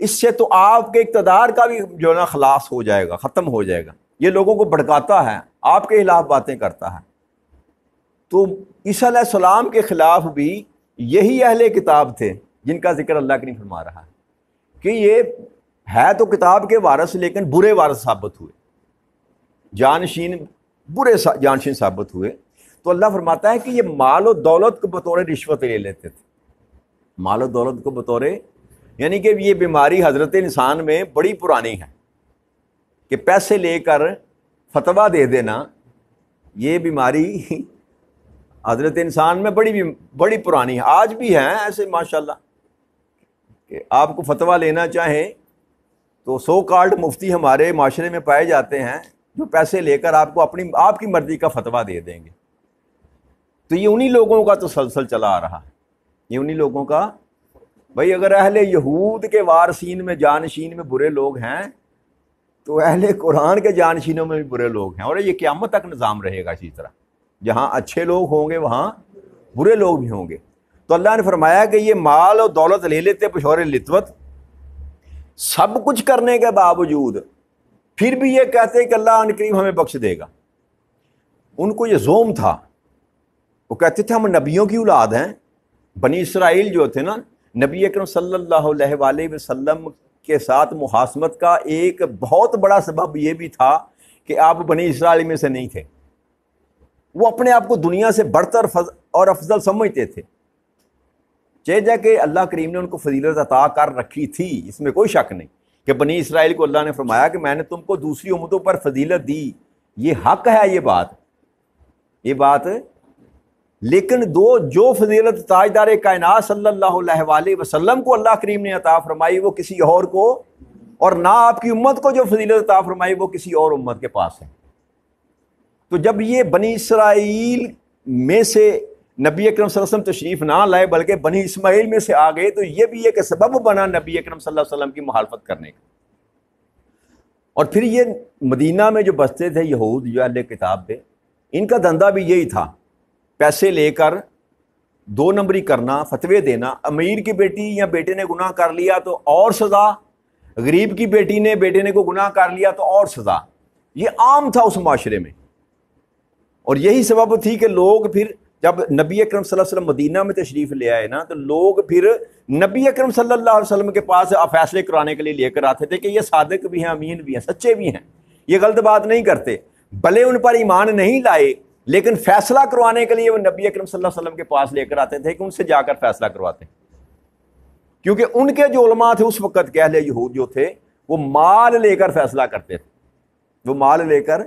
اس سے تو آپ کے اقتدار کا بھی جو ہے نا خلاص ہو جائے گا، ختم ہو جائے گا۔ یہ لوگوں کو بھڑکاتا ہے، آپ کے خلاف باتیں کرتا ہے۔ تو عیسیٰ علیہ السلام کے خلاف بھی یہی اہل کتاب تھے جن کا ذکر اللہ کریم فرما رہا ہے کہ یہ ہے تو کتاب کے وارث لیکن برے وارث ثابت ہوئے، جانشین برے جانشین ثابت ہوئے۔ تو اللہ فرماتا ہے کہ یہ مال و دولت کو بطور رشوت لے لیتے تھے، مال و دولت کو بطور، یعنی کہ یہ بیماری حضرت انسان میں بڑی پرانی ہے کہ پیسے لے کر فتویٰ دے دینا، یہ بیماری حضرت انسان میں بڑی پرانی ہے، آج بھی ہیں ایسے ماشاءاللہ کہ آپ کو فتویٰ لینا چاہیں تو سو کالڈ مفتی ہمارے معاشرے میں پائے جاتے ہیں جو پیسے لے کر آپ کو آپ کی مرضی کا فتویٰ دے دیں گے۔ تو یہ انہی لوگوں کا تسلسل چلا آ رہا ہے، یہ انہی لوگوں کا۔ بھائی اگر اہل یہود کے وارثین میں جانشین میں برے لوگ ہیں تو اہل قرآن کے جانشینوں میں بھی برے لوگ ہیں، اور یہ قیامت تک نظام رہے گا اسی طرح، جہاں اچھے لوگ ہوں گے وہاں برے لوگ بھی ہوں گے۔ تو اللہ نے فرمایا کہ یہ مال اور دولت لے لیتے بشور لطوت، سب کچھ کرنے کے باوجود پھر بھی یہ کہتے کہ اللہ ان قریب ہمیں بخش دے گا۔ ان کو یہ زوم تھا، وہ کہتے تھے ہم نبیوں کی اولاد ہیں۔ بنی اسرائیل جو تھے نا، نبی اکرم صلی اللہ علیہ وآلہ وسلم کے ساتھ محاسمت کا ایک بہت بڑا سبب یہ بھی تھا کہ آپ بنی اسرائیل میں سے نہیں تھے، وہ اپنے آپ کو دنیا سے بڑھتر اور افضل سمجھتے تھے، جا کہ اللہ کریم نے ان کو فضیلت عطا کر رکھی تھی، اس میں کوئی شک نہیں کہ بنی اسرائیل کو اللہ نے فرمایا کہ میں نے تم کو دوسری امتوں پر فضیلت دی، یہ حق ہے یہ بات لیکن جو فضیلت تاجدار کائنات صلی اللہ علیہ وآلہ وسلم کو اللہ کریم نے عطا فرمائی وہ کسی اور کو، اور نہ آپ کی امت کو جو فضیلت عطا فرمائی وہ کسی اور امت کے پاس ہے۔ تو جب یہ بنی اسرائیل میں سے نبی اکرم صلی اللہ علیہ وسلم تشریف نہ لائے بلکہ بنی اسماعیل میں سے آ گئے، تو یہ بھی ایک سبب بنا نبی اکرم صلی اللہ علیہ وسلم کی مخالفت کرنے کا۔ اور پھر یہ مدینہ میں جو بستے تھے یہود جو اہل کتاب تھے، ان کا دھندا بھی یہی تھا، پیسے لے کر دو نمبری کرنا، فتوے دینا۔ امیر کی بیٹی یا بیٹے نے گناہ کر لیا تو اور سزا، غریب کی بیٹی نے بیٹے نے کو گناہ کر لیا تو اور سزا، یہ عام تھا اس معاشرے میں۔ اور یہی سبب تھی کہ لوگ پھر جب نبی اکرم صلی اللہ علیہ وسلم مدینہ میں تشریف لے آئے نا، تو لوگ پھر نبی اکرم صلی اللہ علیہ وسلم کے پاس فیصلے کرانے کے لیے لے کر آتے تھے کہ یہ صادق بھی ہیں، امین بھی ہیں، سچے بھی ہیں، یہ غلط بات نہیں کرتے، بھلے ان پر ایمان نہیں لائے لیکن فیصلہ کروانے کے لیے وہ نبی اکرم صلی اللہ علیہ وسلم کے پاس لے کر آتے تھے کہ ان سے جا کر فیصلہ کرواتے، کیونکہ ان کے جو علماء تھے اس وقت کے اہل یہود جو تھے وہ مال لے کر فیصلہ کرتے تھے، وہ مال لے کر۔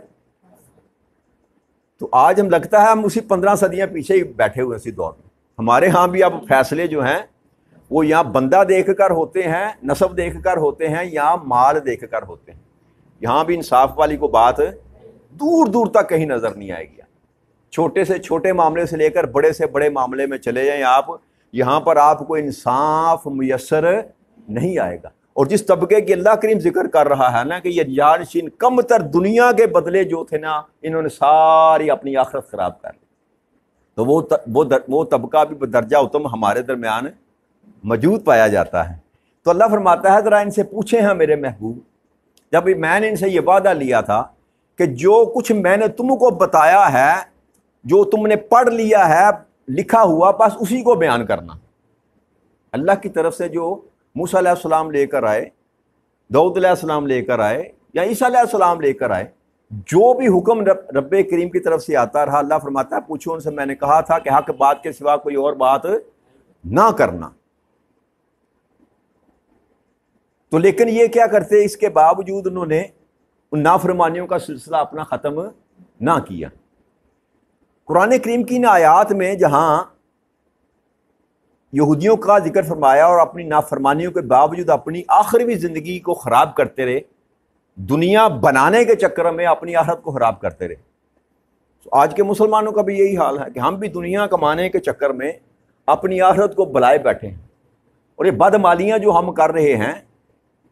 تو آج ہم لگتا ہے ہم اسی 15 صدیاں پیچھے ہی بیٹھے ہوئے اسی دور میں۔ ہمارے ہاں بھی اب فیصلے جو ہیں وہ یہاں بندہ دیکھ کر ہوتے ہیں، نسب دیکھ کر ہوتے ہیں، یا مال دیکھ کر ہوتے ہیں۔ یہاں بھی انصاف والی کو بات دور دور تک کہیں نظر نہیں آئے گی۔ چھوٹے سے چھوٹے معاملے سے لے کر بڑے سے بڑے معاملے میں چلے جائیں آپ، یہاں پر آپ کو انصاف میسر نہیں آئے گا۔ اور جس طبقے کی اللہ کریم ذکر کر رہا ہے نا کہ یہ جانشین کم تر دنیا کے بدلے جو تھے نا، انہوں نے ساری اپنی آخرت خراب کر لی، تو وہ طبقہ بھی درجہ اتم ہمارے درمیان موجود پایا جاتا ہے۔ تو اللہ فرماتا ہے ذرا ان سے پوچھیں ہیں میرے محبوب، جب میں نے ان سے یہ وعدہ لیا تھا کہ جو کچھ میں نے تم کو بتایا ہے، جو تم نے پڑھ لیا ہے لکھا ہوا، بس اسی کو بیان کرنا۔ اللہ کی طرف سے جو موسیٰ علیہ السلام لے کر آئے، داؤد علیہ السلام لے کر آئے، یا عیسیٰ علیہ السلام لے کر آئے، جو بھی حکم رب کریم کی طرف سے آتا رہا، اللہ فرماتا ہے پوچھو ان سے، میں نے کہا تھا کہ حق بات کے سوا کوئی اور بات نہ کرنا۔ تو لیکن یہ کیا کرتے، اس کے باوجود انہوں نے ان نافرمانیوں کا سلسلہ اپنا ختم نہ کیا۔ قرآن کریم کی ان آیات میں جہاں یہودیوں کا ذکر فرمایا اور اپنی نافرمانیوں کے باوجود اپنی آخری زندگی کو خراب کرتے رہے، دنیا بنانے کے چکر میں اپنی آخرت کو خراب کرتے رہے، تو آج کے مسلمانوں کا بھی یہی حال ہے کہ ہم بھی دنیا کمانے کے چکر میں اپنی آخرت کو بلائے بیٹھے ہیں، اور یہ بدعمالیاں جو ہم کر رہے ہیں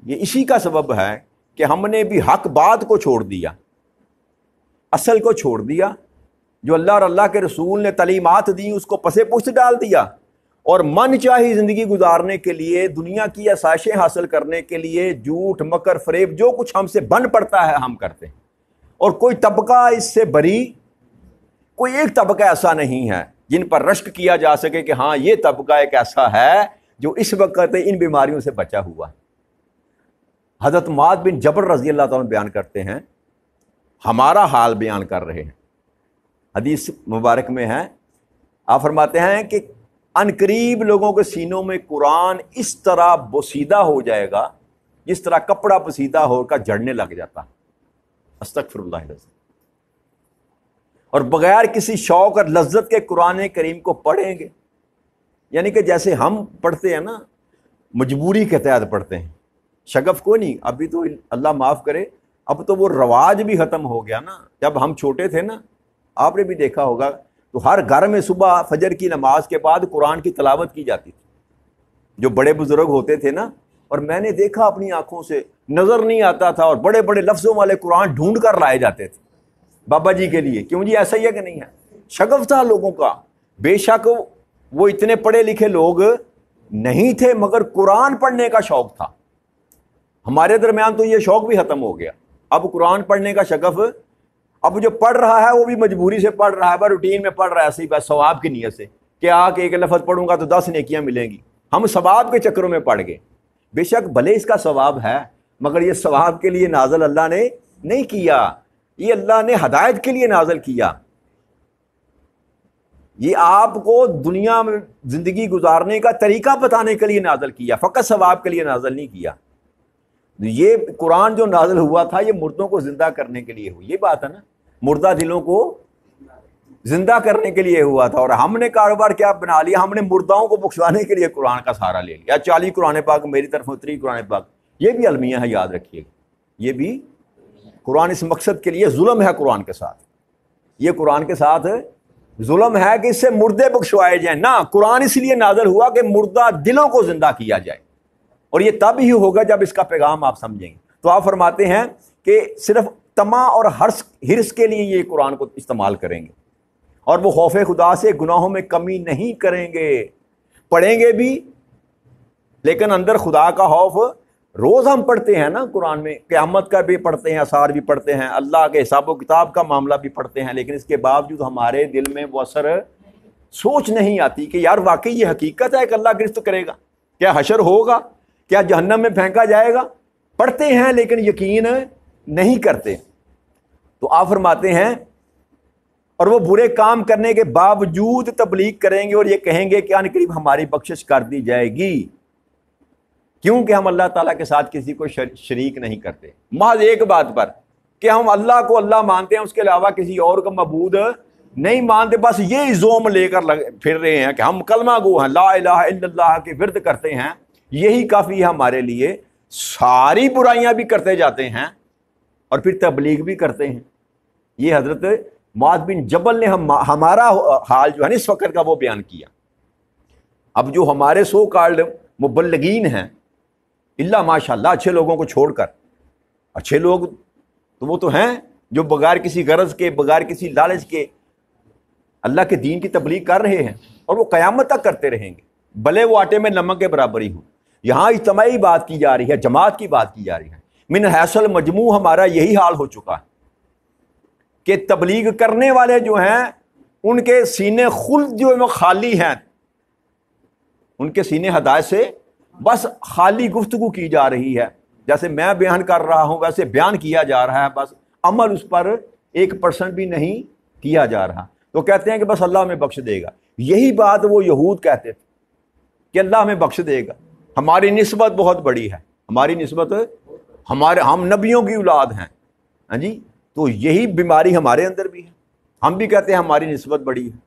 یہ اسی کا سبب ہے کہ ہم نے بھی حق بات کو چھوڑ دیا، اصل کو چھوڑ دیا، جو اللہ اور اللہ کے رسول نے تعلیمات دی اس کو پسے پشت ڈال دیا، اور من چاہی زندگی گزارنے کے لیے، دنیا کی آسائشیں حاصل کرنے کے لیے جھوٹ مکر فریب جو کچھ ہم سے بن پڑتا ہے ہم کرتے ہیں، اور کوئی طبقہ اس سے بری، کوئی ایک طبقہ ایسا نہیں ہے جن پر رشک کیا جا سکے کہ ہاں یہ طبقہ ایک ایسا ہے جو اس وقت ان بیماریوں سے بچا ہوا ہے۔ حضرت معاذ بن جبل رضی اللہ تعالیٰ بیان کرتے ہیں، ہمارا حال بیان کر رہے ہیں، حدیث مبارک میں ہے، آپ فرماتے ہیں کہ ان قریب لوگوں کے سینوں میں قرآن اس طرح بوسیدہ ہو جائے گا جس طرح کپڑا بوسیدہ ہو کر جھڑنے لگ جاتا۔ استغفر اللہ العظیم۔ اور بغیر کسی شوق اور لذت کے قرآن کریم کو پڑھیں گے، یعنی کہ جیسے ہم پڑھتے ہیں نا، مجبوری کے تحت پڑھتے ہیں، شگف کو نہیں۔ ابھی تو اللہ معاف کرے، اب تو وہ رواج بھی ختم ہو گیا نا۔ جب ہم چھوٹے تھے نا، آپ نے بھی دیکھا ہوگا، تو ہر گھر میں صبح فجر کی نماز کے بعد قرآن کی تلاوت کی جاتی تھی۔ جو بڑے بزرگ ہوتے تھے نا، اور میں نے دیکھا اپنی آنکھوں سے، نظر نہیں آتا تھا، اور بڑے بڑے لفظوں والے قرآن ڈھونڈ کر لائے جاتے تھے بابا جی کے لیے۔ کیوں جی؟ ایسا ہی ہے کہ نہیں ہے؟ شگف تھا لوگوں کا۔ بے شک وہ اتنے پڑھے لکھے لوگ نہیں تھے، مگر قرآن پڑھنے کا شوق تھا۔ ہمارے درمیان تو یہ شوق بھی ختم ہو گیا۔ اب قرآن پڑھنے کا شگف، اب جو پڑھ رہا ہے وہ بھی مجبوری سے پڑھ رہا ہے، بس روٹین میں پڑھ رہا ہے، ایسے ہی بس ثواب کی نیت سے کہ آ کے ایک لفظ پڑھوں گا تو 10 نیکیاں ملیں گی۔ ہم ثواب کے چکروں میں پڑھ گئے۔ بے شک بھلے اس کا ثواب ہے، مگر یہ ثواب کے لیے نازل اللہ نے نہیں کیا، یہ اللہ نے ہدایت کے لیے نازل کیا۔ یہ آپ کو دنیا میں زندگی گزارنے کا طریقہ بتانے کے لیے نازل کیا، فقط ثواب کے لیے نازل نہیں کیا۔ یہ قرآن جو نازل ہوا تھا یہ مردوں کو زندہ کرنے کے لیے ہوئی، یہ بات ہے نا، مردہ دلوں کو زندہ کرنے کے لیے ہوا تھا۔ اور ہم نے کاروبار کیا بنا لیا، ہم نے مرداؤں کو بخشوانے کے لیے قرآن کا سہارا لے لیا۔ 40 قرآن پاک میری طرف 30 قرآن پاک، یہ بھی المیہ ہے، یاد رکھیے گا، یہ بھی قرآن اس مقصد کے لیے ظلم ہے قرآن کے ساتھ۔ یہ قرآن کے ساتھ ظلم ہے کہ اس سے مردے بخشوائے جائیں، نہ قرآن اس لیے نازل ہوا کہ مردہ دلوں کو زندہ کیا جائے، اور یہ تب ہی ہوگا جب اس کا پیغام آپ سمجھیں گے۔ تو آپ فرماتے ہیں کہ صرف طمع اور ہرس کے لیے یہ قرآن کو استعمال کریں گے، اور وہ خوف خدا سے گناہوں میں کمی نہیں کریں گے۔ پڑھیں گے بھی لیکن اندر خدا کا خوف، روز ہم پڑھتے ہیں نا قرآن میں، قیامت کا بھی پڑھتے ہیں، آثار بھی پڑھتے ہیں، اللہ کے حساب و کتاب کا معاملہ بھی پڑھتے ہیں، لیکن اس کے باوجود ہمارے دل میں وہ اثر سوچ نہیں آتی کہ یار واقعی یہ حقیقت ہے کہ اللہ گرفت کرے گا، کیا حشر ہوگا، کیا جہنم میں پھینکا جائے گا۔ پڑھتے ہیں لیکن یقین نہیں کرتے۔ تو آپ فرماتے ہیں اور وہ برے کام کرنے کے باوجود تبلیغ کریں گے اور یہ کہیں گے کہ ان قریب ہماری بخشش کر دی جائے گی، کیونکہ ہم اللہ تعالیٰ کے ساتھ کسی کو شریک نہیں کرتے، محض ایک بات پر کہ ہم اللہ کو اللہ مانتے ہیں، اس کے علاوہ کسی اور کو معبود نہیں مانتے۔ بس یہ زوم لے کر پھر رہے ہیں کہ ہم کلمہ گو ہیں، لا الہ الا اللہ کے ورد کرتے ہیں، یہی کافی ہے ہمارے لیے۔ ساری برائیاں بھی کرتے جاتے ہیں اور پھر تبلیغ بھی کرتے ہیں۔ یہ حضرت معاذ بن جبل نے ہمارا حال جو ہے نا اس وقت کا وہ بیان کیا۔ اب جو ہمارے سو کالڈ مبلغین ہیں، اللہ ماشاء اللہ اچھے لوگوں کو چھوڑ کر، اچھے لوگ تو وہ تو ہیں جو بغیر کسی غرض کے، بغیر کسی لالچ کے اللہ کے دین کی تبلیغ کر رہے ہیں، اور وہ قیامت تک کرتے رہیں گے، بھلے وہ آٹے میں نمک کے برابر ہی ہو۔ یہاں اجتماعی بات کی جا رہی ہے، جماعت کی بات کی جا رہی ہے۔ من حیث المجموع ہمارا یہی حال ہو چکا ہے کہ تبلیغ کرنے والے جو ہیں ان کے سینے خلد جو ہے خالی ہیں، ان کے سینے ہدایت سے بس خالی گفتگو کی جا رہی ہے، جیسے میں بیان کر رہا ہوں ویسے بیان کیا جا رہا ہے، بس عمل اس پر 1% بھی نہیں کیا جا رہا۔ تو کہتے ہیں کہ بس اللہ ہمیں بخش دے گا۔ یہی بات وہ یہود کہتے تھے کہ اللہ ہمیں بخش دے گا، ہماری نسبت بہت بڑی ہے، ہماری نسبت، ہم نبیوں کی اولاد ہیں، ہاں جی۔ تو یہی بیماری ہمارے اندر بھی ہے، ہم بھی کہتے ہیں ہماری نسبت بڑی ہے،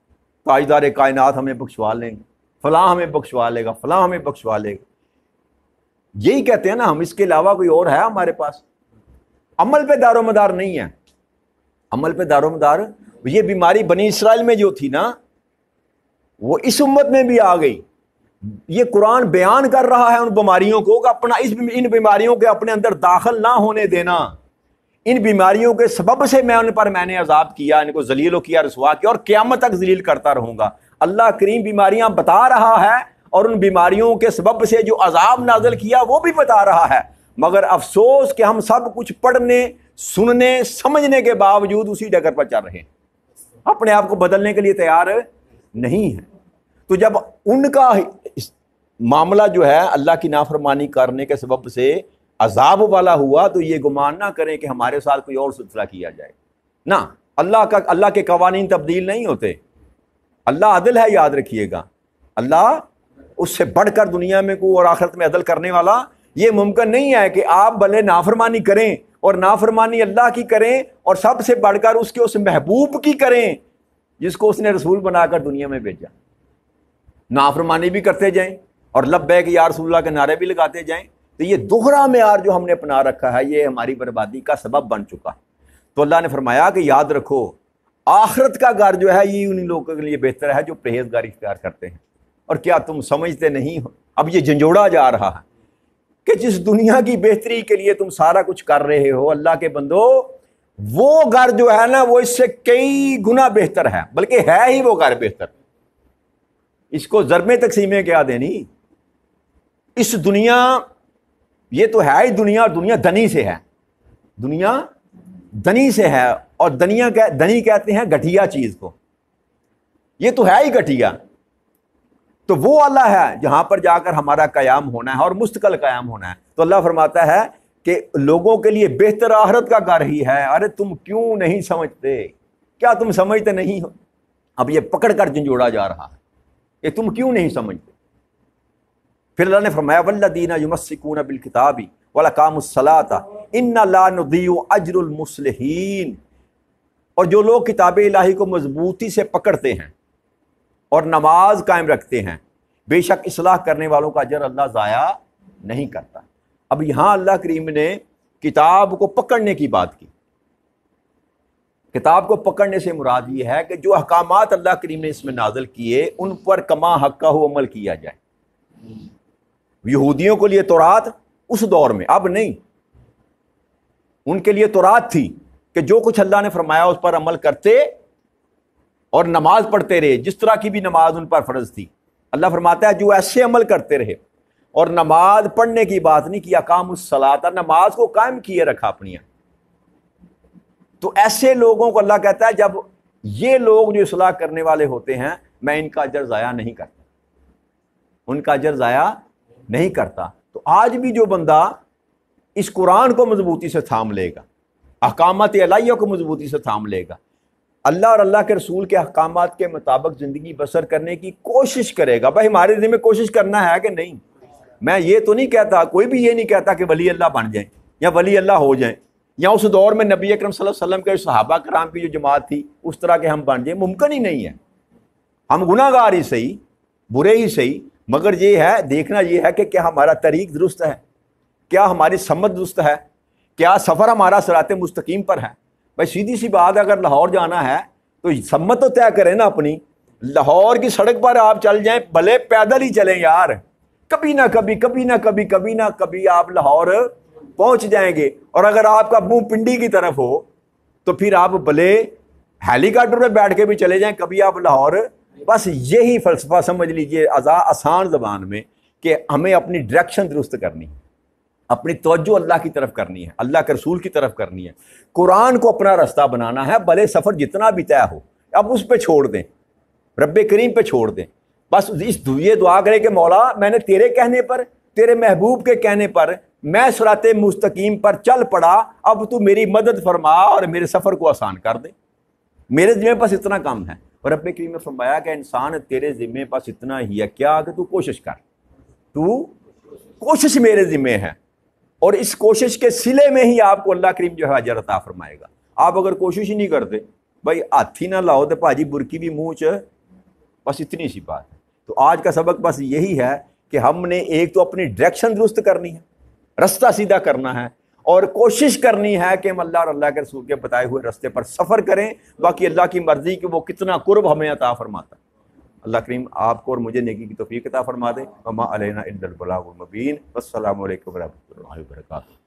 تاجدار کائنات ہمیں بخشوا لیں گے، فلاں ہمیں بخشوا لے گا، فلاں ہمیں بخشوا لے گا، یہی کہتے ہیں نا ہم، اس کے علاوہ کوئی اور ہے ہمارے پاس؟ عمل پہ دار و مدار نہیں ہے، عمل پہ دار و مدار۔ یہ بیماری بنی اسرائیل میں جو تھی نا وہ اس امت میں بھی آ گئی۔ یہ قرآن بیان کر رہا ہے ان بیماریوں کو کہ ان بیماریوں کے اپنے اندر داخل نہ ہونے دینا، ان بیماریوں کے سبب سے میں نے عذاب کیا، ان کو ذلیل کیا، رسوا کیا، اور قیامت تک ذلیل کرتا رہوں گا۔ اللہ کریم بیماریاں بتا رہا ہے اور ان بیماریوں کے سبب سے جو عذاب نازل کیا وہ بھی بتا رہا ہے، مگر افسوس کہ ہم سب کچھ پڑھنے، سننے، سمجھنے کے باوجود اسی ڈگر پر چل رہے ہیں، اپنے آپ کو بدلنے کے لیے تیار نہیں ہیں۔ تو جب ان کا معاملہ جو ہے اللہ کی نافرمانی کرنے کے سبب سے عذاب والا ہوا، تو یہ گمان نہ کریں کہ ہمارے ساتھ کوئی اور سلسلہ کیا جائے، نہ، اللہ کے قوانین تبدیل نہیں ہوتے۔ اللہ عدل ہے، یاد رکھیے گا، اللہ اس سے بڑھ کر دنیا میں کوئی اور آخرت میں عدل کرنے والا۔ یہ ممکن نہیں ہے کہ آپ بھلے نافرمانی کریں اور نافرمانی اللہ کی کریں اور سب سے بڑھ کر اس محبوب کی کریں جس کو اس نے رسول بنا کر دنیا میں بھیجا، نافرمانی بھی کرتے جائیں اور لبیک یا رسول اللہ کے نعرے بھی لگاتے جائیں۔ تو یہ دوہرا معیار جو ہم نے اپنا رکھا ہے یہ ہماری بربادی کا سبب بن چکا۔ تو اللہ نے فرمایا کہ یاد رکھو آخرت کا گھر جو ہے یہ انہی لوگوں کے لیے بہتر ہے جو پرہیزگاری اختیار کرتے ہیں۔ اور کیا تم سمجھتے نہیں ہو؟ اب یہ جھنجھوڑا جا رہا ہے کہ جس دنیا کی بہتری کے لیے تم سارا کچھ کر رہے ہو اللہ کے بندو، وہ گھر جو ہے نا وہ اس سے کئی گنا بہتر ہے، بلکہ ہے ہی وہ گھر بہتر۔ اس کو ضرب تقسیمیں کیا دینی؟ اس دنیا، یہ تو ہے ہی دنیا، اور دنیا دنی سے ہے، دنیا دنی سے ہے، اور دنی کہتے ہیں گھٹیا چیز کو، یہ تو ہے ہی گھٹیا۔ تو وہ اللہ ہے جہاں پر جا کر ہمارا قیام ہونا ہے اور مستقل قیام ہونا ہے۔ تو اللہ فرماتا ہے کہ لوگوں کے لیے بہتر آخرت کا گھر ہی ہے۔ ارے تم کیوں نہیں سمجھتے؟ کیا تم سمجھتے نہیں ہو؟ اب یہ پکڑ کر جھنجھوڑا جا رہا ہے کہ تم کیوں نہیں سمجھتے۔ پھر اللہ نے فرمایا والذین یمسکون بالکتاب واقاموا الصلاۃ انا لا نضیع اجر المصلحین، اور جو لوگ کتاب الہی کو مضبوطی سے پکڑتے ہیں اور نماز قائم رکھتے ہیں، بے شک اصلاح کرنے والوں کا اجر اللہ ضائع نہیں کرتا۔ اب یہاں اللہ کریم نے کتاب کو پکڑنے کی بات کی۔ کتاب کو پکڑنے سے مراد یہ ہے کہ جو احکامات اللہ کریم نے اس میں نازل کیے ان پر کما حقہ عمل کیا جائے۔ یہودیوں کے لیے تورات اس دور میں، اب نہیں، ان کے لیے تورات تھی کہ جو کچھ اللہ نے فرمایا اس پر عمل کرتے اور نماز پڑھتے رہے، جس طرح کی بھی نماز ان پر فرض تھی۔ اللہ فرماتا ہے جو ایسے عمل کرتے رہے اور نماز پڑھنے کی بات نہیں کی، اقام الصلاۃ، نماز کو قائم کیے رکھا اپنی، تو ایسے لوگوں کو اللہ کہتا ہے جب یہ لوگ جو اصلاح کرنے والے ہوتے ہیں میں ان کا اجر ضائع نہیں کرتا، ان کا اجر ضائع نہیں کرتا۔ تو آج بھی جو بندہ اس قرآن کو مضبوطی سے تھام لے گا، احکامات الہیہ کو مضبوطی سے تھام لے گا، اللہ اور اللہ کے رسول کے احکامات کے مطابق زندگی بسر کرنے کی کوشش کرے گا۔ بھائی ہمارے ذمہ میں کوشش کرنا ہے کہ نہیں؟ میں یہ تو نہیں کہتا، کوئی بھی یہ نہیں کہتا کہ ولی اللہ بن جائیں یا ولی اللہ ہو جائیں، یا اس دور میں نبی اکرم صلی اللہ علیہ وسلم کے صحابہ کرام کی جو جماعت تھی اس طرح کے ہم بن جائیں، ممکن ہی نہیں ہے۔ ہم گناہ گار ہی صحیح، برے ہی صحیح، مگر یہ ہے دیکھنا یہ ہے کہ کیا ہمارا طریق درست ہے، کیا ہماری سمت درست ہے، کیا سفر ہمارا صراط مستقیم پر ہے۔ بھائی سیدھی سی بات، اگر لاہور جانا ہے تو سمت تو طے کریں نا اپنی۔ لاہور کی سڑک پر آپ چل جائیں، بھلے پیدل ہی چلیں یار، کبھی نہ کبھی آپ لاہور پہنچ جائیں گے۔ اور اگر آپ کا منہ پنڈی کی طرف ہو تو پھر آپ بھلے ہیلی کاپٹر میں بیٹھ کے بھی چلے جائیں، کبھی آپ لاہور۔ بس یہی فلسفہ سمجھ لیجئے آسان زبان میں کہ ہمیں اپنی ڈائریکشن درست کرنی ہے، اپنی توجہ اللہ کی طرف کرنی ہے، اللہ کے رسول کی طرف کرنی ہے، قرآن کو اپنا راستہ بنانا ہے، بھلے سفر جتنا بھی طے ہو اب اس پہ چھوڑ دیں، رب کریم پہ چھوڑ دیں۔ بس یہ دعا کرے کہ مولا میں نے تیرے کہنے پر، تیرے محبوب کے کہنے پر میں صراط مستقیم پر چل پڑا، اب تو میری مدد فرما اور میرے سفر کو آسان کر دے، میرے ذمہ پاس اتنا کام ہے۔ اور رب کریم نے فرمایا کہ انسان تیرے ذمہ پاس اتنا ہی ہے کیا کہ تو کوشش کر، تو کوشش میرے ذمہ ہے، اور اس کوشش کے صلے میں ہی آپ کو اللہ کریم جو ہے اجر عطا فرمائے گا۔ آپ اگر کوشش ہی نہیں کرتے، بھائی ہاتھی نہ لاؤ تو بھاجی برکی بھی منہ چ، بس اتنی سی بات ہے۔ تو آج کا سبق بس یہی ہے کہ ہم نے ایک تو اپنی ڈائریکشن درست کرنی ہے، رستہ سیدھا کرنا ہے، اور کوشش کرنی ہے کہ ہم اللہ اور اللہ کے رسول کے بتائے ہوئے رستے پر سفر کریں، باقی اللہ کی مرضی کہ وہ کتنا قرب ہمیں عطا فرماتا ہے۔ اللہ کریم آپ کو اور مجھے نیکی کی توفیق عطا فرما دے۔ وما علینا الا البلاغ المبین۔ والسلام علیکم ورحمۃ اللہ وبرکاتہ۔